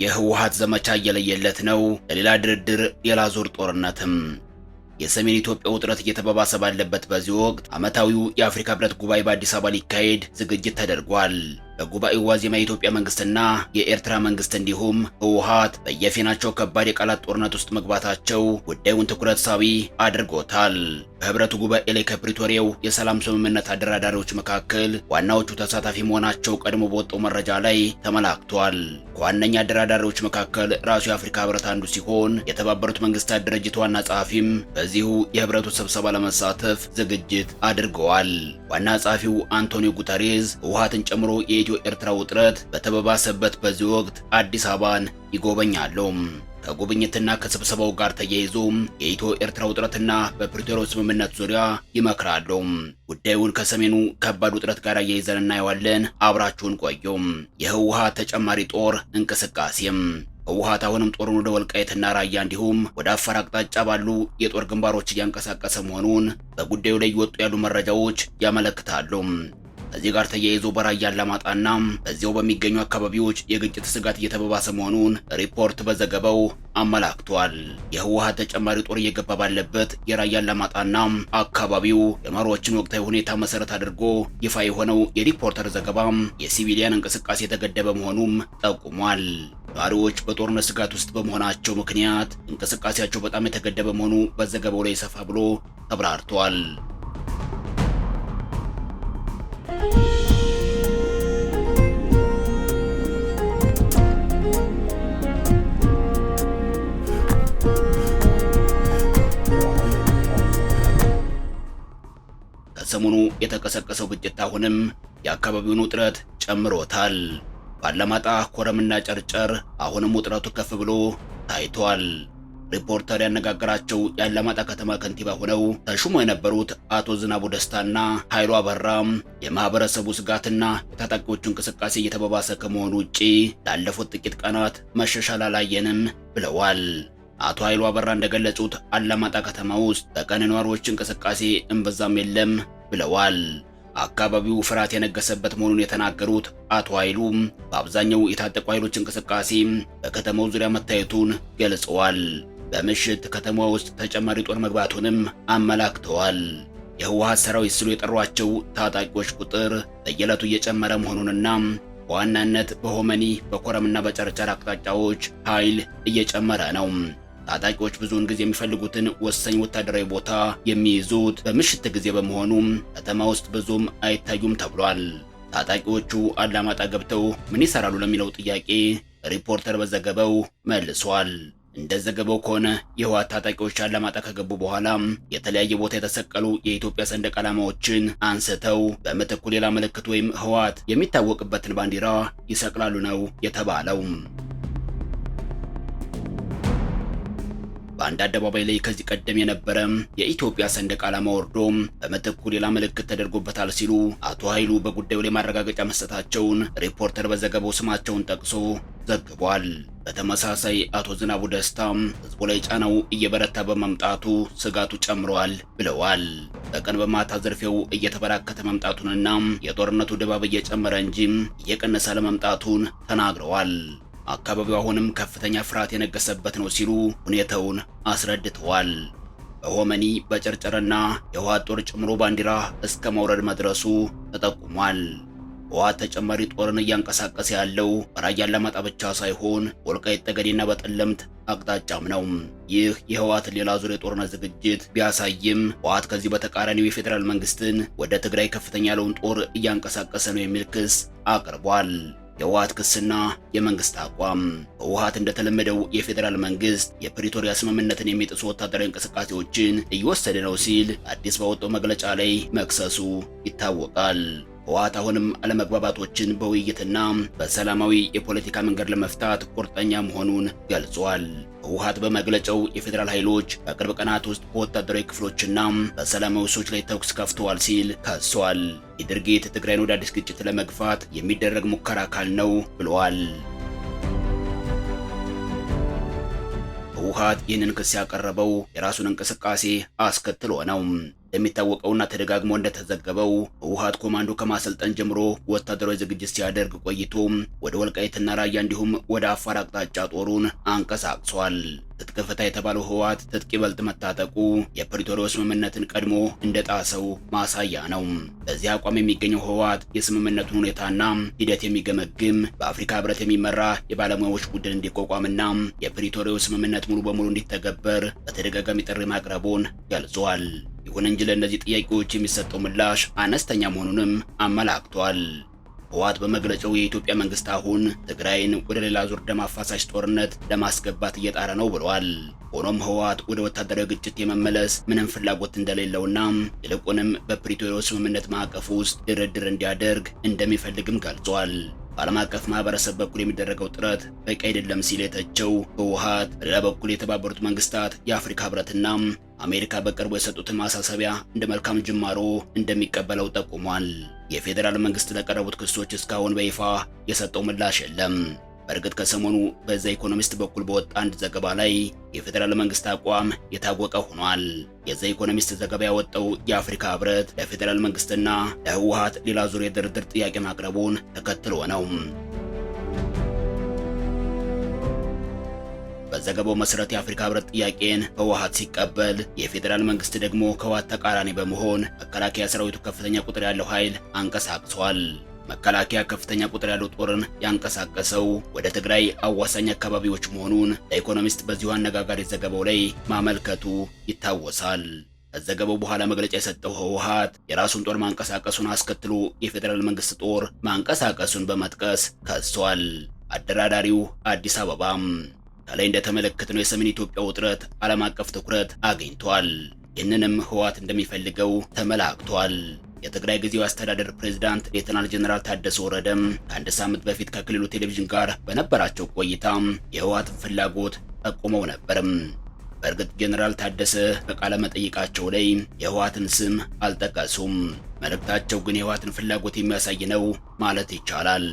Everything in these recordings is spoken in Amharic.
የህወሓት ዘመቻ እየለየለት ነው። ለሌላ ድርድር ሌላ ዙር ጦርነትም። የሰሜን ኢትዮጵያ ውጥረት እየተባባሰ ባለበት በዚህ ወቅት ዓመታዊው የአፍሪካ ህብረት ጉባኤ በአዲስ አበባ ሊካሄድ ዝግጅት ተደርጓል። በጉባኤው ዋዜማ የኢትዮጵያ መንግስትና የኤርትራ መንግስት እንዲሁም ህወሓት በየፊናቸው ከባድ የቃላት ጦርነት ውስጥ መግባታቸው ጉዳዩን ትኩረት ሳቢ አድርጎታል። በህብረቱ ጉባኤ ላይ ከፕሪቶሪያው የሰላም ስምምነት አደራዳሪዎች መካከል ዋናዎቹ ተሳታፊ መሆናቸው ቀድሞ በወጣው መረጃ ላይ ተመላክቷል። ከዋነኛ አደራዳሪዎች መካከል ራሱ የአፍሪካ ህብረት አንዱ ሲሆን የተባበሩት መንግስታት ድርጅት ዋና ጸሐፊም በዚሁ የህብረቱ ስብሰባ ለመሳተፍ ዝግጅት አድርገዋል። ዋና ጸሐፊው አንቶኒዮ ጉተሬዝ ህወሓትን ጨምሮ የኢትዮ ኤርትራ ውጥረት በተባባሰበት በዚህ ወቅት አዲስ አበባን ይጎበኛሉ። ከጉብኝትና ከስብሰባው ጋር ተያይዞ የኢትዮ ኤርትራ ውጥረትና በፕሪቶሪያው ስምምነት ዙሪያ ይመክራሉ። ጉዳዩን ከሰሜኑ ከባድ ውጥረት ጋር አያይዘን እናየዋለን። አብራችሁን ቆዩ። የህወሓት ተጨማሪ ጦር እንቅስቃሴም ህወሓት አሁንም ጦሩን ወደ ወልቃይትና ራያ እንዲሁም ወደ አፋር አቅጣጫ ባሉ የጦር ግንባሮች እያንቀሳቀሰ መሆኑን በጉዳዩ ላይ እየወጡ ያሉ መረጃዎች ያመለክታሉ። ከዚህ ጋር ተያይዞ በራያ አላማጣና በዚያው በሚገኙ አካባቢዎች የግጭት ስጋት እየተባባሰ መሆኑን ሪፖርት በዘገባው አመላክቷል። የህወሓት ተጨማሪ ጦር እየገባ ባለበት የራያ አላማጣና አካባቢው የመሪዎችን ወቅታዊ ሁኔታ መሰረት አድርጎ ይፋ የሆነው የሪፖርተር ዘገባ የሲቪሊያን እንቅስቃሴ የተገደበ መሆኑም ጠቁሟል። ነዋሪዎች በጦርነት ስጋት ውስጥ በመሆናቸው ምክንያት እንቅስቃሴያቸው በጣም የተገደበ መሆኑ በዘገባው ላይ ሰፋ ብሎ ተብራርቷል። ከሰሞኑ የተቀሰቀሰው ግጭት አሁንም የአካባቢውን ውጥረት ጨምሮታል። ባላማጣ፣ ኮረምና ጨርጨር አሁንም ውጥረቱ ከፍ ብሎ ታይቷል። ሪፖርተር ያነጋገራቸው የአላማጣ ከተማ ከንቲባ ሆነው ተሹሞ የነበሩት አቶ ዝናቡ ደስታና ኃይሉ አበራም የማህበረሰቡ ስጋትና የታጣቂዎቹ እንቅስቃሴ እየተባባሰ ከመሆኑ ውጪ ላለፉት ጥቂት ቀናት መሻሻል አላየንም ብለዋል። አቶ ኃይሉ አበራ እንደገለጹት አላማጣ ከተማ ውስጥ በቀን ነዋሪዎች እንቅስቃሴ እምብዛም የለም ብለዋል። አካባቢው ፍርሃት የነገሰበት መሆኑን የተናገሩት አቶ ኃይሉ በአብዛኛው የታጠቁ ኃይሎች እንቅስቃሴ በከተማው ዙሪያ መታየቱን ገልጸዋል። በምሽት ከተማ ውስጥ ተጨማሪ ጦር መግባቱንም አመላክተዋል። የህወሓት ሰራዊት ሲሉ የጠሯቸው ታጣቂዎች ቁጥር በየዕለቱ እየጨመረ መሆኑንና በዋናነት በሆመኒ በኮረምና በጨርጨር አቅጣጫዎች ኃይል እየጨመረ ነው። ታጣቂዎች ብዙውን ጊዜ የሚፈልጉትን ወሳኝ ወታደራዊ ቦታ የሚይዙት በምሽት ጊዜ በመሆኑ ከተማ ውስጥ ብዙም አይታዩም ተብሏል። ታጣቂዎቹ አላማጣ ገብተው ምን ይሰራሉ ለሚለው ጥያቄ ሪፖርተር በዘገባው መልሷል። እንደ ዘገባው ከሆነ የህወሓት ታጣቂዎች አላማጣ ከገቡ በኋላ የተለያየ ቦታ የተሰቀሉ የኢትዮጵያ ሰንደቅ ዓላማዎችን አንስተው በምትኩ ሌላ ምልክት ወይም ህወሓት የሚታወቅበትን ባንዲራ ይሰቅላሉ ነው የተባለው። በአንድ አደባባይ ላይ ከዚህ ቀደም የነበረ የኢትዮጵያ ሰንደቅ ዓላማ ወርዶ በምትኩ ሌላ ምልክት ተደርጎበታል ሲሉ አቶ ኃይሉ በጉዳዩ ላይ ማረጋገጫ መስጠታቸውን ሪፖርተር በዘገባው ስማቸውን ጠቅሶ ዘግቧል። በተመሳሳይ አቶ ዝናቡ ደስታ ህዝቡ ላይ ጫናው እየበረታ በመምጣቱ ስጋቱ ጨምሯል ብለዋል። በቀን በማታ ዝርፊያው እየተበራከተ መምጣቱንና የጦርነቱ ድባብ እየጨመረ እንጂ እየቀነሰ ለመምጣቱን ተናግረዋል። አካባቢው አሁንም ከፍተኛ ፍርሃት የነገሰበት ነው ሲሉ ሁኔታውን አስረድተዋል። በሆመኒ በጨርጨርና የህወሓት ጦር ጨምሮ ባንዲራ እስከ መውረድ መድረሱ ተጠቁሟል። ህወሓት ተጨማሪ ጦርን እያንቀሳቀሰ ያለው በራያ አላማጣ ብቻ ሳይሆን ወልቃይት ጠገዴና በጠለምት አቅጣጫም ነው። ይህ የህወሓት ሌላ ዙር የጦርነት ዝግጅት ቢያሳይም ህወሓት ከዚህ በተቃራኒው የፌዴራል መንግስትን ወደ ትግራይ ከፍተኛ ያለውን ጦር እያንቀሳቀሰ ነው የሚል ክስ አቅርቧል። የህወሓት ክስና የመንግስት አቋም ህወሓት እንደተለመደው የፌዴራል መንግስት የፕሪቶሪያ ስምምነትን የሚጥሱ ወታደራዊ እንቅስቃሴዎችን እየወሰደ ነው ሲል አዲስ ባወጣው መግለጫ ላይ መክሰሱ ይታወቃል። ህወሓት አሁንም አለመግባባቶችን በውይይትና በሰላማዊ የፖለቲካ መንገድ ለመፍታት ቁርጠኛ መሆኑን ገልጿል። ህወሓት በመግለጫው የፌዴራል ኃይሎች በቅርብ ቀናት ውስጥ በወታደራዊ ክፍሎችና በሰላማዊ ሰዎች ላይ ተኩስ ከፍተዋል ሲል ከሷል። ይህ ድርጊት ትግራይን ወደ አዲስ ግጭት ለመግፋት የሚደረግ ሙከራ አካል ነው ብለዋል። ህወሓት ይህንን ክስ ያቀረበው የራሱን እንቅስቃሴ አስከትሎ ነው። እንደሚታወቀውና ተደጋግሞ እንደተዘገበው ህወሓት ኮማንዶ ከማሰልጠን ጀምሮ ወታደራዊ ዝግጅት ሲያደርግ ቆይቶ ወደ ወልቃይትና ራያ እንዲሁም ወደ አፋር አቅጣጫ ጦሩን አንቀሳቅሷል። ትጥቅ ፍታ የተባለው ህወሓት ትጥቅ ይበልጥ መታጠቁ የፕሪቶሪያው ስምምነትን ቀድሞ እንደጣሰው ማሳያ ነው። በዚህ አቋም የሚገኘው ህወሓት የስምምነቱን ሁኔታና ሂደት የሚገመግም በአፍሪካ ህብረት የሚመራ የባለሙያዎች ቡድን እንዲቋቋምና የፕሪቶሪያው ስምምነት ሙሉ በሙሉ እንዲተገበር በተደጋጋሚ ጥሪ ማቅረቡን ገልጿል። ይሁን እንጂ ለእነዚህ ጥያቄዎች የሚሰጠው ምላሽ አነስተኛ መሆኑንም አመላክቷል። ህወሓት በመግለጫው የኢትዮጵያ መንግስት አሁን ትግራይን ወደ ሌላ ዙር ደም አፋሳሽ ጦርነት ለማስገባት እየጣረ ነው ብለዋል። ሆኖም ህወሓት ወደ ወታደራዊ ግጭት የመመለስ ምንም ፍላጎት እንደሌለውና ይልቁንም በፕሪቶሪያው ስምምነት ማዕቀፍ ውስጥ ድርድር እንዲያደርግ እንደሚፈልግም ገልጿል። በዓለም አቀፍ ማህበረሰብ በኩል የሚደረገው ጥረት በቂ አይደለም ሲል የተቸው ህወሓት በሌላ በኩል የተባበሩት መንግስታት፣ የአፍሪካ ህብረትና አሜሪካ በቅርቡ የሰጡትን ማሳሰቢያ እንደ መልካም ጅማሮ እንደሚቀበለው ጠቁሟል። የፌዴራል መንግስት ለቀረቡት ክሶች እስካሁን በይፋ የሰጠው ምላሽ የለም። በእርግጥ ከሰሞኑ በዛ ኢኮኖሚስት በኩል በወጣ አንድ ዘገባ ላይ የፌዴራል መንግስት አቋም የታወቀ ሆኗል። የዛ ኢኮኖሚስት ዘገባ ያወጣው የአፍሪካ ህብረት ለፌዴራል መንግስትና ለህወሓት ሌላ ዙር የድርድር ጥያቄ ማቅረቡን ተከትሎ ነው። በዘገባው መሰረት የአፍሪካ ህብረት ጥያቄን ህወሓት ሲቀበል፣ የፌዴራል መንግስት ደግሞ ከህወሓት ተቃራኒ በመሆን መከላከያ ሰራዊቱ ከፍተኛ ቁጥር ያለው ኃይል አንቀሳቅሷል። መከላከያ ከፍተኛ ቁጥር ያለው ጦርን ያንቀሳቀሰው ወደ ትግራይ አዋሳኝ አካባቢዎች መሆኑን ለኢኮኖሚስት በዚሁ አነጋጋሪ ዘገባው ላይ ማመልከቱ ይታወሳል። ከዘገባው በኋላ መግለጫ የሰጠው ህወሓት የራሱን ጦር ማንቀሳቀሱን አስከትሎ የፌዴራል መንግስት ጦር ማንቀሳቀሱን በመጥቀስ ከሷል። አደራዳሪው አዲስ አበባም ከላይ እንደተመለከትነው የሰሜን ኢትዮጵያ ውጥረት ዓለም አቀፍ ትኩረት አግኝቷል። ይህንንም ህወሓት እንደሚፈልገው ተመላክቷል። የትግራይ ጊዜያዊ አስተዳደር ፕሬዝዳንት ሌተናል ጀነራል ታደሰ ወረደም ከአንድ ሳምንት በፊት ከክልሉ ቴሌቪዥን ጋር በነበራቸው ቆይታ የህወሓትን ፍላጎት ጠቁመው ነበርም። በእርግጥ ጀነራል ታደሰ በቃለ መጠይቃቸው ላይ የህወሓትን ስም አልጠቀሱም። መልእክታቸው ግን የህወሓትን ፍላጎት የሚያሳይ ነው ማለት ይቻላል።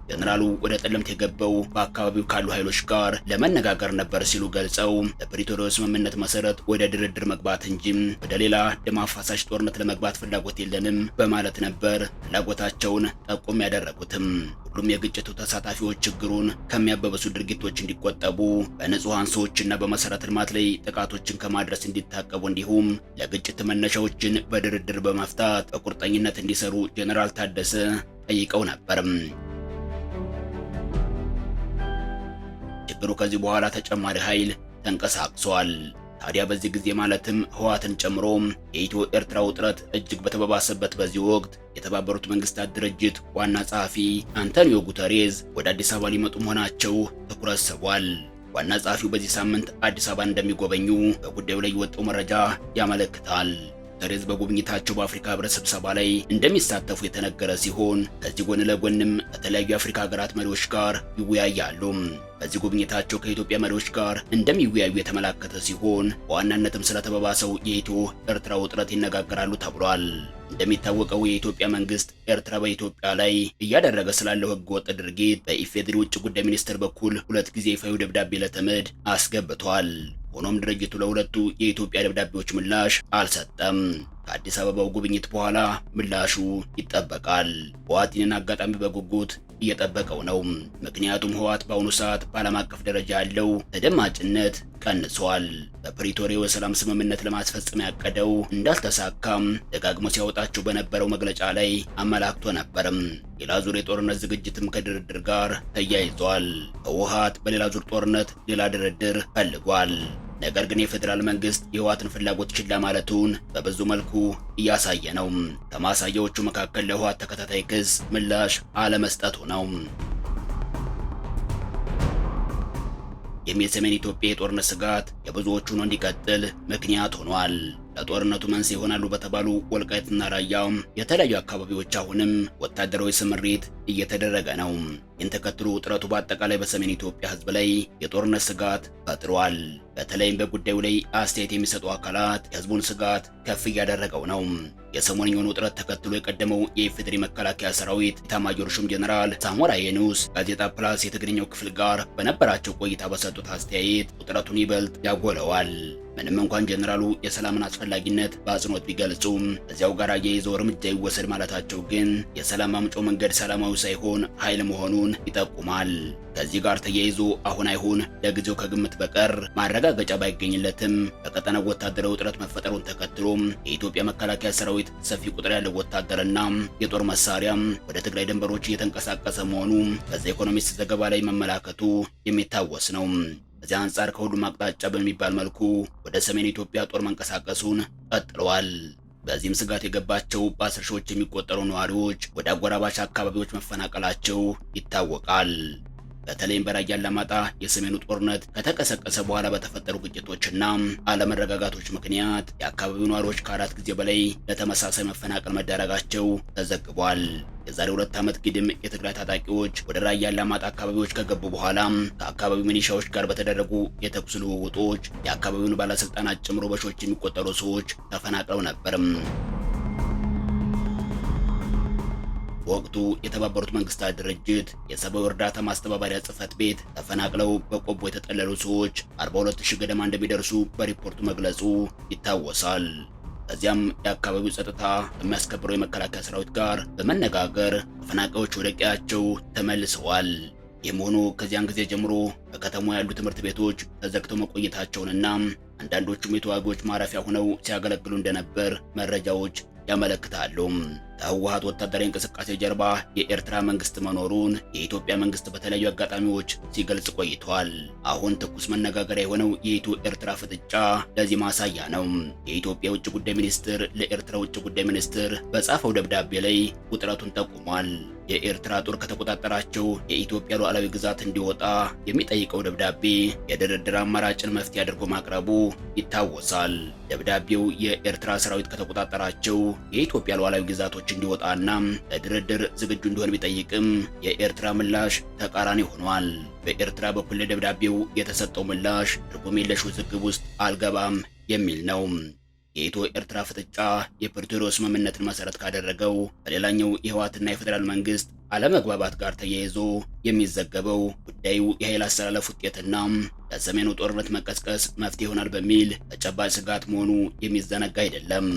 ጀነራሉ ወደ ጠለምት የገባው በአካባቢው ካሉ ኃይሎች ጋር ለመነጋገር ነበር ሲሉ ገልጸው በፕሪቶሪያው ስምምነት መሰረት ወደ ድርድር መግባት እንጂ ወደ ሌላ ደም አፋሳሽ ጦርነት ለመግባት ፍላጎት የለንም በማለት ነበር ፍላጎታቸውን ጠቁም ያደረጉትም። ሁሉም የግጭቱ ተሳታፊዎች ችግሩን ከሚያበበሱ ድርጊቶች እንዲቆጠቡ፣ በንጹሃን ሰዎችና በመሰረተ ልማት ላይ ጥቃቶችን ከማድረስ እንዲታቀቡ እንዲሁም ለግጭት መነሻዎችን በድርድር በመፍታት በቁርጠኝነት እንዲሰሩ ጀነራል ታደሰ ጠይቀው ነበርም። ችግሩ ከዚህ በኋላ ተጨማሪ ኃይል ተንቀሳቅሷል። ታዲያ በዚህ ጊዜ ማለትም ህወሓትን ጨምሮ የኢትዮ ኤርትራ ውጥረት እጅግ በተባባሰበት በዚህ ወቅት የተባበሩት መንግስታት ድርጅት ዋና ጸሐፊ አንቶኒዮ ጉተሬዝ ወደ አዲስ አበባ ሊመጡ መሆናቸው ትኩረት ስቧል። ዋና ጸሐፊው በዚህ ሳምንት አዲስ አበባ እንደሚጎበኙ በጉዳዩ ላይ የወጣው መረጃ ያመለክታል። ጉተሬዝ በጉብኝታቸው በአፍሪካ ህብረት ስብሰባ ላይ እንደሚሳተፉ የተነገረ ሲሆን ከዚህ ጎን ለጎንም ከተለያዩ የአፍሪካ ሀገራት መሪዎች ጋር ይወያያሉ። በዚህ ጉብኝታቸው ከኢትዮጵያ መሪዎች ጋር እንደሚወያዩ የተመላከተ ሲሆን በዋናነትም ስለተባባሰው የኢትዮ ኤርትራ ውጥረት ይነጋገራሉ ተብሏል። እንደሚታወቀው የኢትዮጵያ መንግስት ኤርትራ በኢትዮጵያ ላይ እያደረገ ስላለው ህገወጥ ድርጊት በኢፌዴሪ ውጭ ጉዳይ ሚኒስቴር በኩል 2 ጊዜ ይፋዊ ደብዳቤ ለተመድ አስገብቷል። ሆኖም ድርጅቱ ለሁለቱ የኢትዮጵያ ደብዳቤዎች ምላሽ አልሰጠም። ከአዲስ አበባው ጉብኝት በኋላ ምላሹ ይጠበቃል። ህወሓት ይህንን አጋጣሚ በጉጉት እየጠበቀው ነው። ምክንያቱም ህወሓት በአሁኑ ሰዓት በዓለም አቀፍ ደረጃ ያለው ተደማጭነት ቀንሷል። በፕሪቶሪያው የሰላም ስምምነት ለማስፈጸም ያቀደው እንዳልተሳካም ደጋግሞ ሲያወጣቸው በነበረው መግለጫ ላይ አመላክቶ ነበርም። ሌላ ዙር የጦርነት ዝግጅትም ከድርድር ጋር ተያይዟል። ህወሓት በሌላ ዙር ጦርነት ሌላ ድርድር ፈልጓል። ነገር ግን የፌዴራል መንግስት የህወሓትን ፍላጎት ችላ ማለቱን በብዙ መልኩ እያሳየ ነው። ከማሳያዎቹ መካከል ለህወሓት ተከታታይ ክስ ምላሽ አለመስጠቱ ነው። የሰሜን ኢትዮጵያ የጦርነት ስጋት የብዙዎቹ ሆኖ እንዲቀጥል ምክንያት ሆኗል። ለጦርነቱ መንስኤ ይሆናሉ በተባሉ ወልቃይትና ራያ የተለያዩ አካባቢዎች አሁንም ወታደራዊ ስምሪት እየተደረገ ነው። ይህን ተከትሎ ውጥረቱ በአጠቃላይ በሰሜን ኢትዮጵያ ሕዝብ ላይ የጦርነት ስጋት ፈጥሯል። በተለይም በጉዳዩ ላይ አስተያየት የሚሰጡ አካላት የሕዝቡን ስጋት ከፍ እያደረገው ነው። የሰሞንኛውን ውጥረት ተከትሎ የቀደመው የኢፌዴሪ መከላከያ ሰራዊት ኤታማዦር ሹም ጀነራል ሳሞራ የኑስ ጋዜጣ ፕላስ የትግርኛው ክፍል ጋር በነበራቸው ቆይታ በሰጡት አስተያየት ውጥረቱን ይበልጥ ያጎለዋል። ምንም እንኳን ጀነራሉ የሰላምን አስፈላጊነት በአጽንኦት ቢገልጹም ከዚያው ጋር አያይዘው እርምጃ ይወሰድ ማለታቸው ግን የሰላም ማምጫው መንገድ ሰላማዊ ሳይሆን ኃይል መሆኑን ይጠቁማል። ከዚህ ጋር ተያይዞ አሁን አይሁን ለጊዜው ከግምት በቀር ማረጋገጫ ባይገኝለትም በቀጠናው ወታደራዊ ውጥረት መፈጠሩን ተከትሎም የኢትዮጵያ መከላከያ ሰራዊት ሰፊ ቁጥር ያለው ወታደርና የጦር መሳሪያ ወደ ትግራይ ድንበሮች እየተንቀሳቀሰ መሆኑ በዘ ኢኮኖሚስት ዘገባ ላይ መመላከቱ የሚታወስ ነው። በዚህ አንጻር ከሁሉም አቅጣጫ በሚባል መልኩ ወደ ሰሜን ኢትዮጵያ ጦር መንቀሳቀሱን ቀጥለዋል። በዚህም ስጋት የገባቸው በ10 ሺዎች የሚቆጠሩ ነዋሪዎች ወደ አጎራባች አካባቢዎች መፈናቀላቸው ይታወቃል። በተለይም በራያ አላማጣ የሰሜኑ ጦርነት ከተቀሰቀሰ በኋላ በተፈጠሩ ግጭቶችና አለመረጋጋቶች ምክንያት የአካባቢው ነዋሪዎች ከ4 ጊዜ በላይ ለተመሳሳይ መፈናቀል መዳረጋቸው ተዘግቧል። የዛሬ 2 ዓመት ግድም የትግራይ ታጣቂዎች ወደ ራያ አላማጣ አካባቢዎች ከገቡ በኋላ ከአካባቢው ሚሊሻዎች ጋር በተደረጉ የተኩስ ልውውጦች የአካባቢውን ባለስልጣናት ጨምሮ በሺዎች የሚቆጠሩ ሰዎች ተፈናቅለው ነበር። በወቅቱ የተባበሩት መንግስታት ድርጅት የሰብአዊ እርዳታ ማስተባበሪያ ጽሕፈት ቤት ተፈናቅለው በቆቦ የተጠለሉ ሰዎች 42000 ገደማ እንደሚደርሱ በሪፖርቱ መግለጹ ይታወሳል። ከዚያም የአካባቢው ጸጥታ ከሚያስከብረው የመከላከያ ሰራዊት ጋር በመነጋገር ተፈናቃዮች ወደ ቀያቸው ተመልሰዋል። ይህም ሆኖ ከዚያን ጊዜ ጀምሮ በከተማው ያሉ ትምህርት ቤቶች ተዘግተው መቆየታቸውንና አንዳንዶቹም የተዋጊዎች ማረፊያ ሆነው ሲያገለግሉ እንደነበር መረጃዎች ያመለክታሉ። ከህወሓት ወታደራዊ እንቅስቃሴ ጀርባ የኤርትራ መንግስት መኖሩን የኢትዮጵያ መንግስት በተለያዩ አጋጣሚዎች ሲገልጽ ቆይቷል። አሁን ትኩስ መነጋገሪያ የሆነው የኢትዮ ኤርትራ ፍጥጫ ለዚህ ማሳያ ነው። የኢትዮጵያ ውጭ ጉዳይ ሚኒስትር ለኤርትራ ውጭ ጉዳይ ሚኒስትር በጻፈው ደብዳቤ ላይ ውጥረቱን ጠቁሟል። የኤርትራ ጦር ከተቆጣጠራቸው የኢትዮጵያ ሉዓላዊ ግዛት እንዲወጣ የሚጠይቀው ደብዳቤ የድርድር አማራጭን መፍትሄ አድርጎ ማቅረቡ ይታወሳል። ደብዳቤው የኤርትራ ሰራዊት ከተቆጣጠራቸው የኢትዮጵያ ሉዓላዊ ግዛቶች እንዲወጣና ለድርድር ዝግጁ እንዲሆን ቢጠይቅም የኤርትራ ምላሽ ተቃራኒ ሆኗል። በኤርትራ በኩል ለደብዳቤው የተሰጠው ምላሽ ትርጉም የለሽ ውዝግብ ውስጥ አልገባም የሚል ነው። የኢትዮ ኤርትራ ፍጥጫ የፕሪቶሪያው ስምምነትን መሰረት ካደረገው በሌላኛው የህወሓትና የፌዴራል መንግስት አለመግባባት ጋር ተያይዞ የሚዘገበው ጉዳዩ የኃይል አሰላለፍ ውጤትና ለሰሜኑ ጦርነት መቀስቀስ መፍትሄ ይሆናል በሚል ተጨባጭ ስጋት መሆኑ የሚዘነጋ አይደለም።